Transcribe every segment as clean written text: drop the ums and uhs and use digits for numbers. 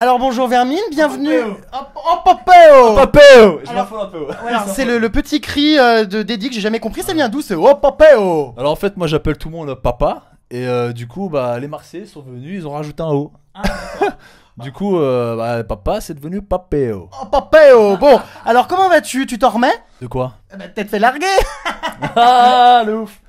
Alors bonjour Vermine, bienvenue. Oh Papéo. Papéo. Je m'en fous un peu. Alors c'est le petit cri d'Eddie que j'ai jamais compris, ça vient d'où ce oh Papéo? Alors en fait, moi j'appelle tout le monde papa. Et du coup, bah, les Marseillais sont venus, ils ont rajouté un O. Du coup, papa, c'est devenu Papéo. Oh Papéo. Bon, alors comment vas-tu? Tu t'en remets? De quoi? Peut-être fait larguer. Ah, le ouf.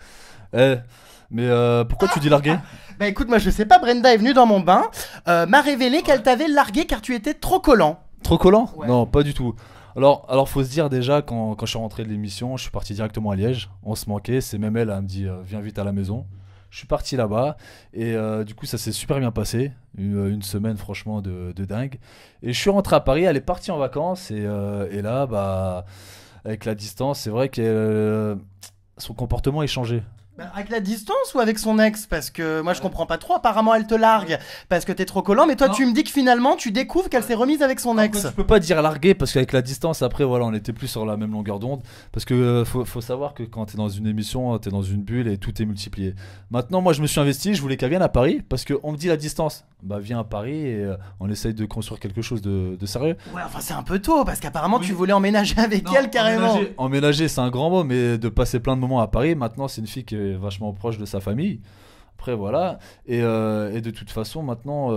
Pourquoi tu dis largué? Bah écoute, moi je sais pas, Brenda est venue dans mon bain, m'a révélé qu'elle t'avait largué car tu étais trop collant. Trop collant? Ouais. Non, pas du tout. Alors faut se dire déjà, quand je suis rentré de l'émission, je suis parti directement à Liège. On se manquait, c'est même elle me dit viens vite à la maison. Je suis parti là-bas et du coup ça s'est super bien passé. Une semaine franchement de dingue. Et je suis rentré à Paris, elle est partie en vacances et là, bah, avec la distance, c'est vrai que son comportement est changé. Bah, avec la distance ou avec son ex? Parce que moi je comprends pas trop, apparemment elle te largue parce que t'es trop collant, mais toi Non. tu me dis que finalement tu découvres qu'elle s'est remise avec son ex. Après, tu peux pas dire larguer parce qu'avec la distance, après, voilà, on était plus sur la même longueur d'onde. Parce que faut savoir que quand t'es dans une émission, t'es dans une bulle et tout est multiplié. Maintenant, moi, je me suis investi, je voulais qu'elle vienne à Paris parce qu'on me dit la distance. Bah, viens à Paris et on essaye de construire quelque chose de sérieux. Ouais, enfin c'est un peu tôt parce qu'apparemment Oui. tu voulais emménager avec elle carrément. Emménager, c'est un grand mot, mais de passer plein de moments à Paris, maintenant, c'est une fille qui est vachement proche de sa famille. Après voilà, et de toute façon maintenant,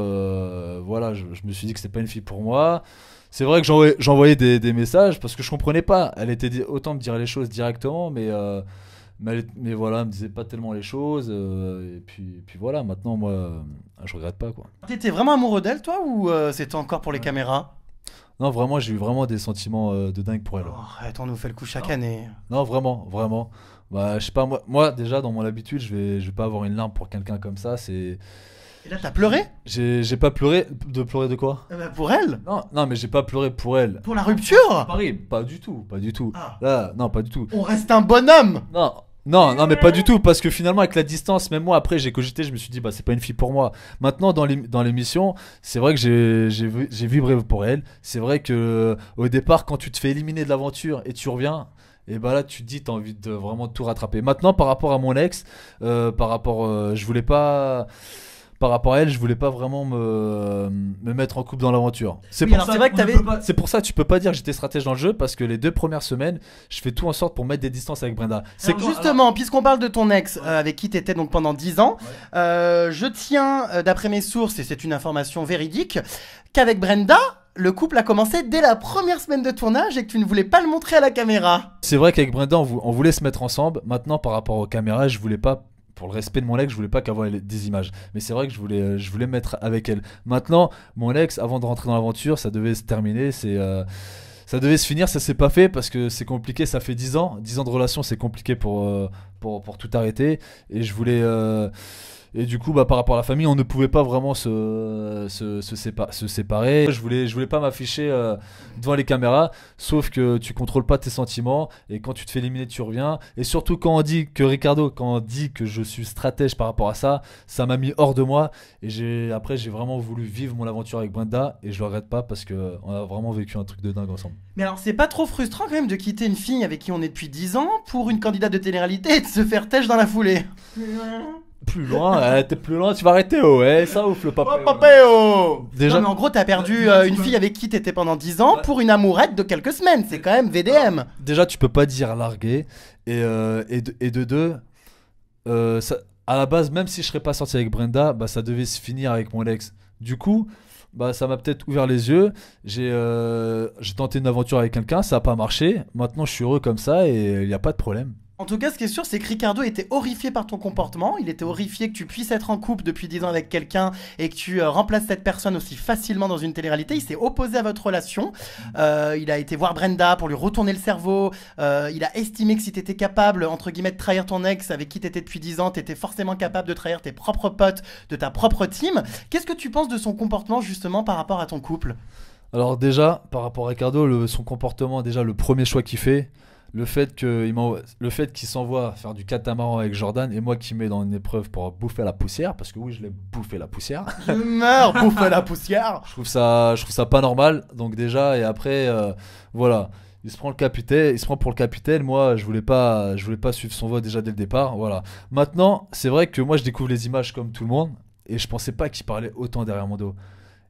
voilà, je me suis dit que c'était pas une fille pour moi. C'est vrai que j'envoyais des messages parce que je comprenais pas. Elle était autant me dire les choses directement, mais voilà, elle me disait pas tellement les choses. Et puis voilà, maintenant moi, je regrette pas quoi. T'étais vraiment amoureux d'elle toi ou c'était encore pour les caméras? Non, vraiment, j'ai eu vraiment des sentiments de dingue pour elle. Oh, arrête, on nous fait le coup chaque année. Non, vraiment, vraiment. Bah, je sais pas, moi déjà dans mon habitude, je vais pas avoir une larme pour quelqu'un comme ça. Et là t'as pleuré? J'ai pas pleuré. De pleurer de quoi? Bah, pour elle? Non, mais j'ai pas pleuré pour elle. Pour la rupture? Paris, pas du tout, pas du tout. Ah. Là, non, pas du tout. On reste un bonhomme. Non, mais pas du tout, parce que finalement, avec la distance, même moi, après, j'ai cogité, je me suis dit, bah, c'est pas une fille pour moi. Maintenant, dans l'émission, c'est vrai que j'ai vibré pour elle. C'est vrai que, au départ, quand tu te fais éliminer de l'aventure et tu reviens, et bah là, tu te dis, t'as envie de vraiment tout rattraper. Maintenant, par rapport à mon ex, je voulais pas. Par rapport à elle, je voulais pas vraiment me mettre en couple dans l'aventure. Oui, alors c'est vrai que C'est pour ça que tu peux pas dire que j'étais stratège dans le jeu parce que les 2 premières semaines, je fais tout en sorte pour mettre des distances avec Brenda. Alors justement, puisqu'on parle de ton ex avec qui t'étais donc pendant 10 ans, je tiens, d'après mes sources, et c'est une information véridique, qu'avec Brenda, le couple a commencé dès la première semaine de tournage et que tu ne voulais pas le montrer à la caméra. C'est vrai qu'avec Brenda, on voulait se mettre ensemble. Maintenant, par rapport aux caméras, je voulais pas. Pour le respect de mon ex, je voulais pas qu'elle voie des images. Mais c'est vrai que je voulais me mettre avec elle. Maintenant, mon ex, avant de rentrer dans l'aventure, ça devait se terminer. Ça devait se finir, ça s'est pas fait parce que c'est compliqué. Ça fait 10 ans. 10 ans de relation, c'est compliqué pour tout arrêter. Et je voulais. Et du coup, bah, par rapport à la famille, on ne pouvait pas vraiment se séparer. Je voulais pas m'afficher devant les caméras, sauf que tu contrôles pas tes sentiments et quand tu te fais éliminer, tu reviens. Et surtout quand on dit que je suis stratège par rapport à ça, ça m'a mis hors de moi. Et après, j'ai vraiment voulu vivre mon aventure avec Brenda et je le regrette pas parce que on a vraiment vécu un truc de dingue ensemble. Mais alors, c'est pas trop frustrant quand même de quitter une fille avec qui on est depuis 10 ans pour une candidate de télé-réalité et de se faire têche dans la foulée? Plus loin, t'es plus loin, tu vas arrêter, ouais, ça ouf le papa. Oh, papéo. Déjà- Non mais en gros t'as perdu une fille avec qui t'étais pendant 10 ans pour une amourette de quelques semaines, c'est quand même VDM. Déjà, tu peux pas dire larguer. Et de deux, à la base, même si je serais pas sorti avec Brenda, bah, ça devait se finir avec mon ex. Du coup, bah, ça m'a peut-être ouvert les yeux. J'ai tenté une aventure avec quelqu'un, ça a pas marché. Maintenant, je suis heureux comme ça et il n'y a pas de problème. En tout cas, ce qui est sûr, c'est que Ricardo était horrifié par ton comportement. Il était horrifié que tu puisses être en couple depuis 10 ans avec quelqu'un et que tu remplaces cette personne aussi facilement dans une télé-réalité. Il s'est opposé à votre relation. Il a été voir Brenda pour lui retourner le cerveau. Il a estimé que si tu étais capable, entre guillemets, de trahir ton ex avec qui tu étais depuis 10 ans, tu étais forcément capable de trahir tes propres potes de ta propre team. Qu'est-ce que tu penses de son comportement justement par rapport à ton couple? Alors déjà, par rapport à Ricardo, son comportement, déjà le premier choix qu'il fait, le fait qu'il s'envoie faire du catamaran avec Jordan et moi qui mets dans une épreuve pour bouffer la poussière, parce que oui, je l'ai bouffé la poussière. Je meurs, bouffe la poussière. Je trouve ça pas normal. Donc déjà, et après, voilà. Il se prend pour le capitaine. Moi, je voulais pas suivre son vote déjà dès le départ. Voilà. Maintenant, c'est vrai que moi, je découvre les images comme tout le monde et je pensais pas qu'il parlait autant derrière mon dos.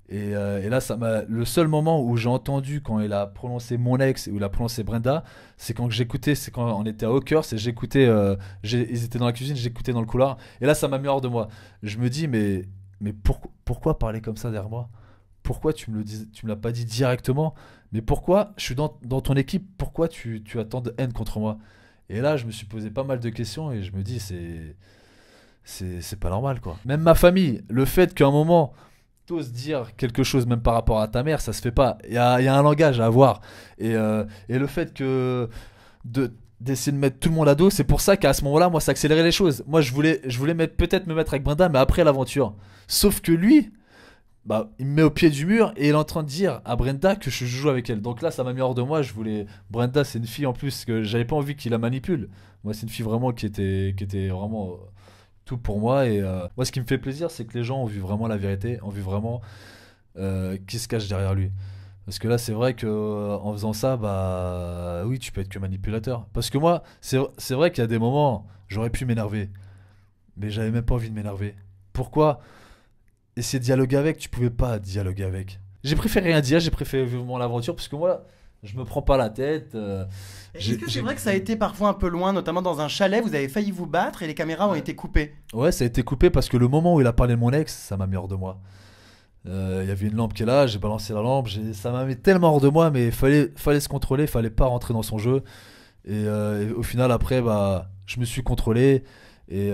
Et là, le seul moment où j'ai entendu quand il a prononcé mon ex et où il a prononcé Brenda, c'est quand j'écoutais, c'est quand on était à Hawkers et j'écoutais, ils étaient dans la cuisine, j'écoutais dans le couloir. Et là, ça m'a mis hors de moi. Je me dis, mais pourquoi parler comme ça derrière moi? Pourquoi tu me l'as pas dit directement? Mais pourquoi je suis dans ton équipe? Pourquoi tu as tant de haine contre moi? Et là, je me suis posé pas mal de questions et je me dis, c'est pas normal, quoi. Même ma famille, le fait qu'à un moment t'oses dire quelque chose même par rapport à ta mère, ça se fait pas. Il y a un langage à avoir. Et le fait que d'essayer de mettre tout le monde à dos, c'est pour ça qu'à ce moment-là, moi, ça accélérait les choses. Moi, je voulais peut-être me mettre avec Brenda, mais après l'aventure. Sauf que lui, bah, il me met au pied du mur et il est en train de dire à Brenda que je joue avec elle. Donc là, ça m'a mis hors de moi. Brenda, c'est une fille en plus que j'avais pas envie qu'il la manipule. Moi, c'est une fille vraiment qui était vraiment tout pour moi. Et moi, ce qui me fait plaisir, c'est que les gens ont vu vraiment la vérité, ont vu vraiment qui se cache derrière lui. Parce que là, c'est vrai que en faisant ça, bah oui, tu peux être que manipulateur. Parce que moi, c'est vrai qu'il y a des moments, j'aurais pu m'énerver, mais j'avais même pas envie de m'énerver. Pourquoi essayer de dialoguer avec? Tu pouvais pas dialoguer avec. J'ai préféré rien dire, j'ai préféré vivre l'aventure parce que moi, je me prends pas la tête. Est-ce que c'est vrai que ça a été parfois un peu loin, notamment dans un chalet, vous avez failli vous battre et les caméras ont été coupées? Ouais, ça a été coupé parce que le moment où il a parlé de mon ex, ça m'a mis hors de moi. Il y avait une lampe qui est là, j'ai balancé la lampe, ça m'a mis tellement hors de moi, mais fallait se contrôler, fallait pas rentrer dans son jeu. Et au final, après, bah, je me suis contrôlé et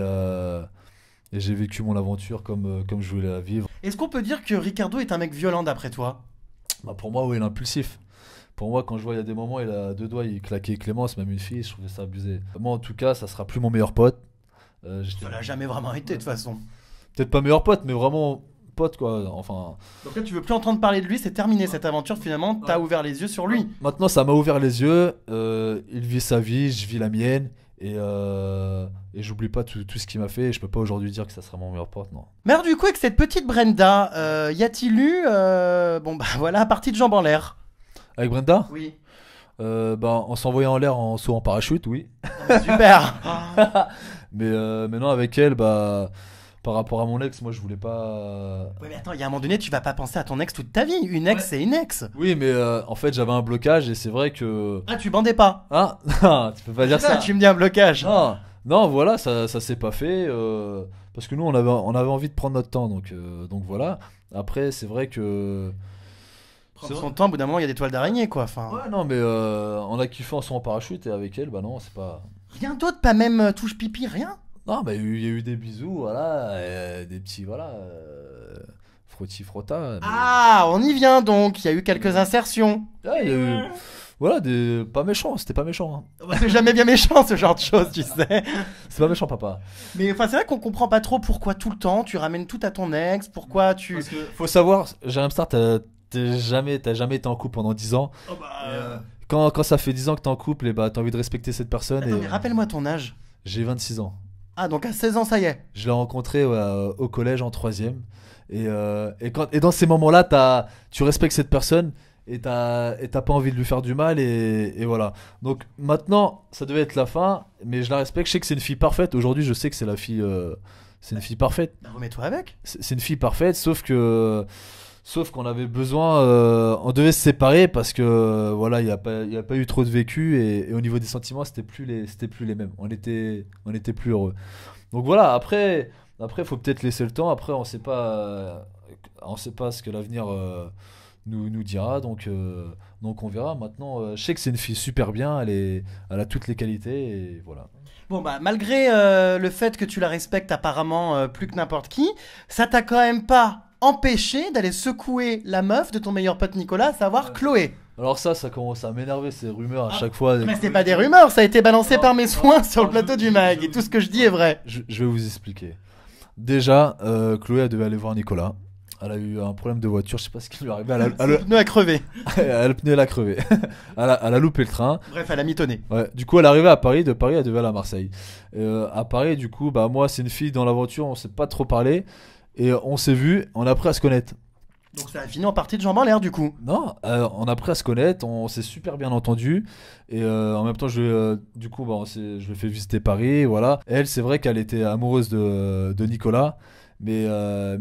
j'ai vécu mon aventure comme je voulais la vivre. Est-ce qu'on peut dire que Ricardo est un mec violent d'après toi? Bah, pour moi, oui, il est impulsif. Pour moi, quand je vois, il y a des moments, il a deux doigts, il claquait Clémence, même une fille, je trouvais ça abusé. Moi, en tout cas, ça sera plus mon meilleur pote. Ça l'a jamais vraiment été de toute façon. Peut-être pas meilleur pote, mais vraiment pote, quoi. Enfin. Donc là, tu veux plus entendre parler de lui, c'est terminé cette aventure finalement, t'as ouvert les yeux sur lui. Maintenant, ça m'a ouvert les yeux. Il vit sa vie, je vis la mienne. Et j'oublie pas tout ce qu'il m'a fait. Et je peux pas aujourd'hui dire que ça sera mon meilleur pote, non. Mais alors, du coup, avec cette petite Brenda, y a-t-il eu, bon bah voilà, partie de jambes en l'air? Avec Brenda? Oui. Bah, en s'envoyant en l'air en saut en parachute, oui. Super. Mais non, avec elle, bah, par rapport à mon ex, moi je voulais pas. Oui, mais attends, il y a un moment donné, tu vas pas penser à ton ex toute ta vie. Une ex, c'est une ex. Oui, mais en fait, j'avais un blocage et c'est vrai que. Ah, tu bandais pas. Ah, non, tu peux pas dire ça. Tu me dis un blocage. Non, voilà, ça s'est pas fait. Parce que nous, on avait envie de prendre notre temps, donc voilà. Après, c'est vrai que. Prendre son temps, au bout d'un moment, il y a des toiles d'araignée, quoi. Enfin... Ouais, non, mais on a kiffé en saut en parachute et avec elle, bah non, c'est pas. Rien d'autre, pas même touche pipi, rien? Non, bah il y a eu des bisous, voilà, des petits, voilà, frotti-frotta. Mais... Ah, on y vient donc, il y a eu quelques insertions. Ouais, il y a eu, voilà, pas méchant, c'était pas méchant. Hein. C'est jamais bien méchant ce genre de choses, tu sais. C'est pas méchant, papa. Mais enfin, c'est vrai qu'on comprend pas trop pourquoi tout le temps tu ramènes tout à ton ex, pourquoi tu... Parce que faut savoir, j'ai un star, t'as jamais été en couple pendant 10 ans. Oh bah, Quand ça fait 10 ans que t'es en couple, et bah t'as envie de respecter cette personne. Attends, mais rappelle-moi ton âge. J'ai 26 ans. Ah, donc à 16 ans, ça y est. Je l'ai rencontré au collège en 3ème. Et dans ces moments-là, tu respectes cette personne et t'as pas envie de lui faire du mal. Et voilà. Donc maintenant, ça devait être la fin, mais je la respecte. Je sais que c'est une fille parfaite. Aujourd'hui, je sais que c'est la fille. C'est une fille parfaite. Bah, remets-toi avec. C'est une fille parfaite, sauf qu'on avait besoin, on devait se séparer parce que voilà, il y a pas eu trop de vécu et au niveau des sentiments, c'était plus les mêmes. On était plus heureux. Donc voilà, après faut peut-être laisser le temps. Après, on sait pas ce que l'avenir nous dira. Donc on verra. Maintenant, je sais que c'est une fille super bien. Elle a toutes les qualités et voilà. Bon bah malgré le fait que tu la respectes apparemment plus que n'importe qui, ça t'a quand même pas empêché d'aller secouer la meuf de ton meilleur pote Nicolas, à savoir Chloé. Alors ça commence à m'énerver ces rumeurs à chaque fois. Mais c'est pas des rumeurs, ça a été balancé par mes soins sur le plateau du mag et tout ce que je dis est vrai. Je vais vous expliquer. Déjà, Chloé elle devait aller voir Nicolas. Elle a eu un problème de voiture, je sais pas ce qui lui est arrivé. Le pneu a crevé. Le pneu elle a crevé. elle a loupé le train. Bref, elle a mitonné. Ouais, du coup, elle est arrivée à Paris. De Paris, elle devait aller à Marseille. À Paris, du coup, bah moi, c'est une fille dans l'aventure, on s'est pas trop parlé. Et on s'est vu, on a appris à se connaître. Donc ça a fini en partie de jambes en l'air du coup. Non, on a appris à se connaître, on s'est super bien entendu. Et en même temps, du coup, bah, je lui ai fait visiter Paris, voilà. Elle, c'est vrai qu'elle était amoureuse de Nicolas. Mais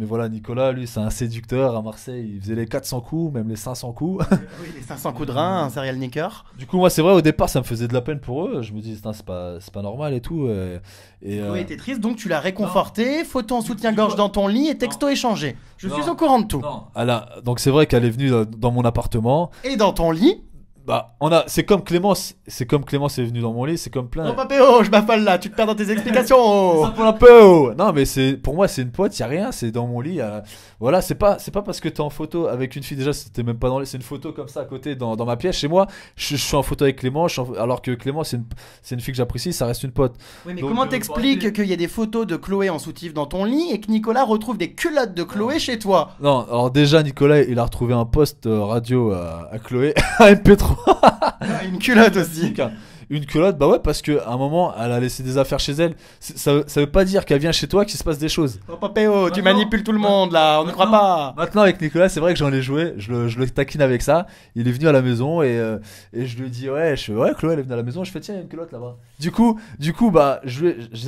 voilà, Nicolas, lui, c'est un séducteur à Marseille. Il faisait les 400 coups, même les 500 coups. Oui, les 500 coups de rein, un serial nicker. Du coup, moi, c'est vrai, au départ, ça me faisait de la peine pour eux. Je me dis, c'est pas normal et tout. Chloé était triste, donc tu l'as réconforté, photo en soutien-gorge dans ton lit et texto échangé. Je suis au courant de tout. Donc c'est vrai qu'elle est venue dans mon appartement. Et dans ton lit? Bah, c'est comme Clémence est venue dans mon lit, c'est comme plein. Oh Papéo, je m'affole là, tu te perds dans tes explications. Non, mais pour moi c'est une pote, y a rien, c'est dans mon lit. Voilà, c'est pas parce que t'es en photo avec une fille, déjà c'était même pas dans le lit, c'est une photo comme ça à côté dans ma pièce chez moi. Je suis en photo avec Clément, alors que Clément c'est une fille que j'apprécie, ça reste une pote. Oui, mais donc, comment t'expliques qu'il y a des photos de Chloé en soutif dans ton lit et que Nicolas retrouve des culottes de Chloé chez toi? Non, alors déjà Nicolas il a retrouvé un poste radio à Chloé, à MP3. Une culotte aussi. Une culotte, bah ouais, parce qu'à un moment, elle a laissé des affaires chez elle. Ça veut pas dire qu'elle vient chez toi qu'il se passe des choses. Oh Papéo, tu manipules tout le monde là, on ne croit pas. Maintenant, avec Nicolas, c'est vrai que j'en ai joué. Je le taquine avec ça. Il est venu à la maison et je lui dis, ouais, Chloé, elle est venue à la maison. Je fais, tiens, il y a une culotte là-bas. Du coup, bah,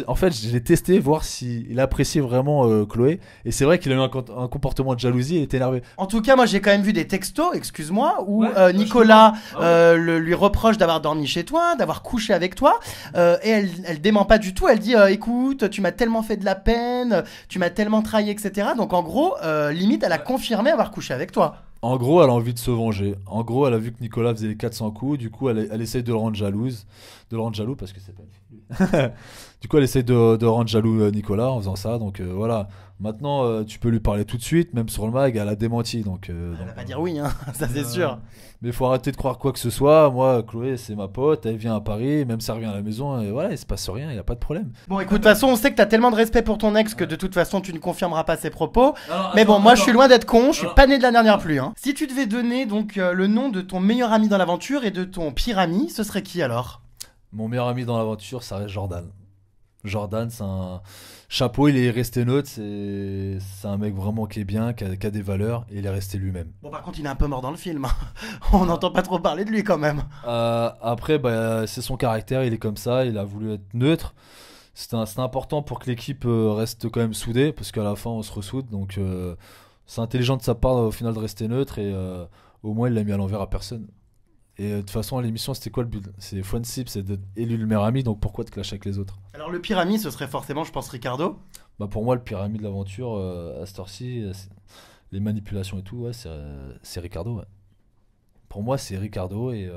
en fait, je l'ai testé, voir s'il appréciait vraiment Chloé. Et c'est vrai qu'il a eu un comportement de jalousie, il était énervé. En tout cas, moi j'ai quand même vu des textos, excuse-moi, où Nicolas lui reproche d'avoir dormi chez toi, d'avoir couché avec toi, et elle dément pas du tout. Elle dit écoute, tu m'as tellement fait de la peine, tu m'as tellement trahi, etc. Donc en gros, limite, elle a confirmé avoir couché avec toi. En gros, elle a envie de se venger. En gros, elle a vu que Nicolas faisait les 400 coups. Du coup, elle essaye de le rendre jaloux parce que c'est pas une fille. Du coup, elle essaye de rendre jaloux Nicolas en faisant ça. Donc voilà. Maintenant, tu peux lui parler tout de suite, même sur le mag, elle a démenti. Elle va pas dire oui, hein, ça c'est sûr. Mais faut arrêter de croire quoi que ce soit. Moi, Chloé, c'est ma pote, elle vient à Paris, même si elle revient à la maison, et voilà, il se passe rien, il n'y a pas de problème. Bon, écoute, de toute façon, on sait que t'as tellement de respect pour ton ex que de toute façon, tu ne confirmeras pas ses propos. Mais bon, moi, je suis loin d'être con, je suis pas né de la dernière pluie. Hein. Si tu devais donner donc le nom de ton meilleur ami dans l'aventure et de ton pire ami, ce serait qui alors? Mon meilleur ami dans l'aventure, ça reste Jordan. Jordan, c'est un chapeau, il est resté neutre, c'est un mec vraiment qui est bien, qui a des valeurs, et il est resté lui-même. Bon, par contre, il est un peu mort dans le film. On n'entend pas trop parler de lui quand même. Après, bah, c'est son caractère, il est comme ça, il a voulu être neutre. C'est important pour que l'équipe reste quand même soudée, parce qu'à la fin, on se ressoude. Donc, c'est intelligent de sa part au final de rester neutre, et au moins, il l'a mis à l'envers à personne. Et de toute façon, à l'émission, c'était quoi le but? C'est Fonsip, c'est d'être élu le meilleur ami, donc pourquoi te clasher avec les autres? Alors, le pire ami, ce serait forcément, je pense, Ricardo. Bah pour moi, le pire ami de l'aventure, à cette heure-ci, les manipulations et tout, ouais, c'est Ricardo. Ouais. Pour moi, c'est Ricardo et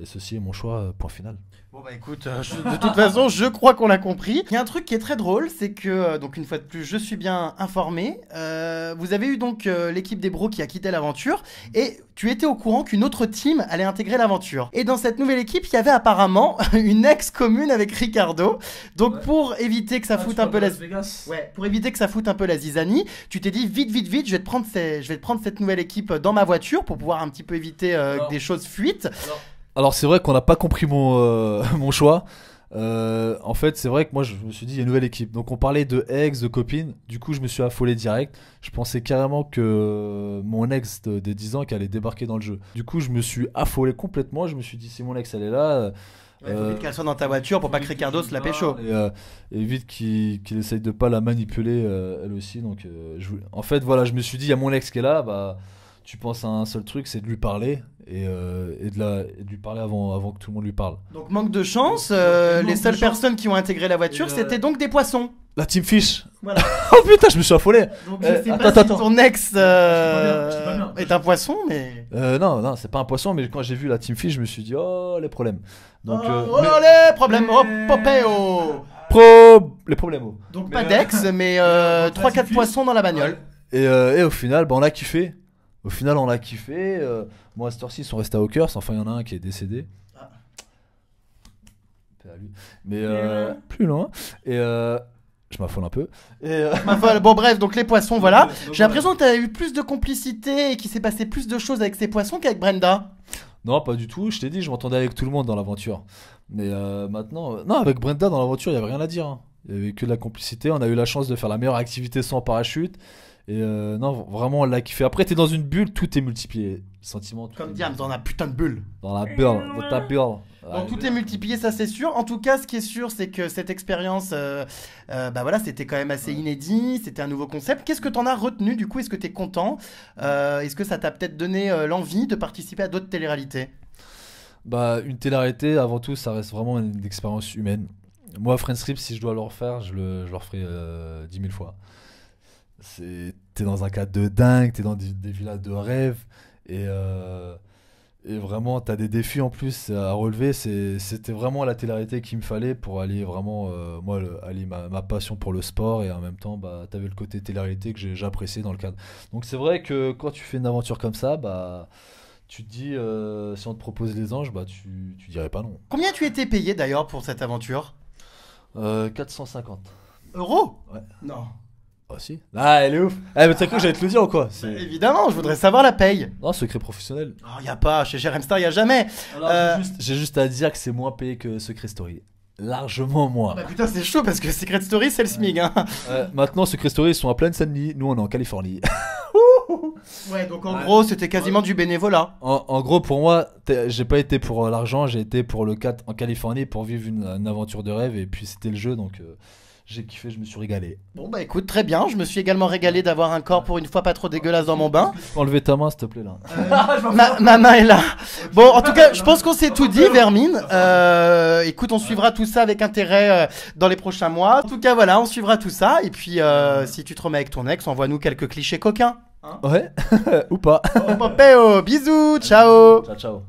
ceci est mon choix, point final. Bon bah écoute, de toute façon, je crois qu'on l'a compris. Il y a un truc qui est très drôle, c'est que, donc une fois de plus, je suis bien informé. Vous avez eu donc l'équipe des bros qui a quitté l'aventure, et tu étais au courant qu'une autre team allait intégrer l'aventure. Et dans cette nouvelle équipe, il y avait apparemment une ex commune avec Ricardo. Donc ouais. Pour éviter que ça foute un peu pour éviter que ça foute un peu la zizanie, tu t'es dit vite, je vais te prendre cette nouvelle équipe dans ma voiture pour pouvoir un petit peu éviter que des choses fuitent. Alors c'est vrai qu'on n'a pas compris mon choix. En fait, c'est vrai que moi je me suis dit il y a une nouvelle équipe. Donc on parlait de ex, de copine. Du coup, je me suis affolé direct. Je pensais carrément que mon ex des 10 ans qui allait débarquer dans le jeu. Du coup, je me suis affolé complètement. Je me suis dit si mon ex elle est là. Faut vite qu'elle soit dans ta voiture pour pas que Ricardo se la pécho. Et vite qu'il essaye de pas la manipuler elle aussi. Donc en fait voilà, je me suis dit il y a mon ex qui est là. Bah tu penses à un seul truc, c'est de lui parler et de lui parler avant que tout le monde lui parle. Donc manque de chance, les seules personnes qui ont intégré la voiture, c'était donc des poissons. La Team Fish. Voilà. Oh putain, je me suis affolé. Donc je sais pas si ton ex est un poisson, mais... Non, c'est pas un poisson, mais quand j'ai vu la Team Fish, je me suis dit, oh, les problèmes. Donc, les problèmes, popéo. Les problèmes. Donc pas d'ex, mais 3-4 poissons dans la bagnole. Et au final, bah, on l'a kiffé. Moi, à cette heure-ci, ils sont restés à Hawkers. Enfin, il y en a un qui est décédé. Mais plus loin. Et je m'affole un peu. Bon, bref, donc les poissons, voilà. J'ai l'impression que tu as eu plus de complicité et qu'il s'est passé plus de choses avec ces poissons qu'avec Brenda. Non, pas du tout. Je t'ai dit, je m'entendais avec tout le monde dans l'aventure. Mais maintenant, non, avec Brenda dans l'aventure, il n'y avait rien à dire. Hein. Il y avait que de la complicité. On a eu la chance de faire la meilleure activité sans parachute. Et non, vraiment, on l'a kiffé. Après, t'es dans une bulle, tout est multiplié. Sentiment. Comme Diams, dans la putain de bulle. Dans la bulle, dans ta bulle. Donc tout est multiplié, ça c'est sûr. En tout cas, ce qui est sûr, c'est que cette expérience, bah voilà, c'était quand même assez inédit, c'était un nouveau concept. Qu'est-ce que t'en as retenu du coup? Est-ce que t'es content? Est-ce que ça t'a peut-être donné l'envie de participer à d'autres téléréalités? Bah, une télé-réalité, avant tout, ça reste vraiment une expérience humaine. Moi, Friends Trip, si je dois le refaire, je le referai 10 000 fois. T'es dans un cadre de dingue, t'es dans des villas de rêve. Et vraiment, t'as des défis en plus à relever. C'était vraiment la télé-réalité qu'il me fallait pour allier vraiment, moi, allier ma passion pour le sport. Et en même temps, bah, t'avais le côté télé-réalité que j'appréciais dans le cadre. Donc c'est vrai que quand tu fais une aventure comme ça, bah, tu te dis, si on te propose les anges, bah, tu dirais pas non. Combien tu étais payé d'ailleurs pour cette aventure? 450. Euros? Ouais. Non. Ah si. Ah, elle est ouf. Eh, mais t'as cru que j'allais te le dire ou quoi? Évidemment, je voudrais savoir la paye. Non, secret professionnel. Oh, y a pas, chez GRM Star, y a jamais. J'ai juste à dire que c'est moins payé que Secret Story. Largement moins. Bah putain, c'est chaud parce que Secret Story, c'est le SMIG. Hein. Maintenant, Secret Story, ils sont à Plaine-Saint-Denis. Nous, on est en Californie. Ouais, donc en gros, c'était quasiment du bénévolat. En gros, pour moi, j'ai pas été pour l'argent, j'ai été pour le 4 en Californie pour vivre une aventure de rêve. Et puis, c'était le jeu, donc j'ai kiffé, je me suis régalé. Bon, bah écoute, très bien. Je me suis également régalé d'avoir un corps pour une fois pas trop dégueulasse dans mon bain. Enlevez ta main, s'il te plaît, là. Ma main est là. Bon, en tout cas, je pense qu'on s'est tout dit, Vermine. Écoute, on suivra tout ça avec intérêt dans les prochains mois. En tout cas, voilà, on suivra tout ça. Et puis, si tu te remets avec ton ex, envoie-nous quelques clichés coquins. Hein? Ouais, ou pas. Bisous, ciao. Ciao, ciao.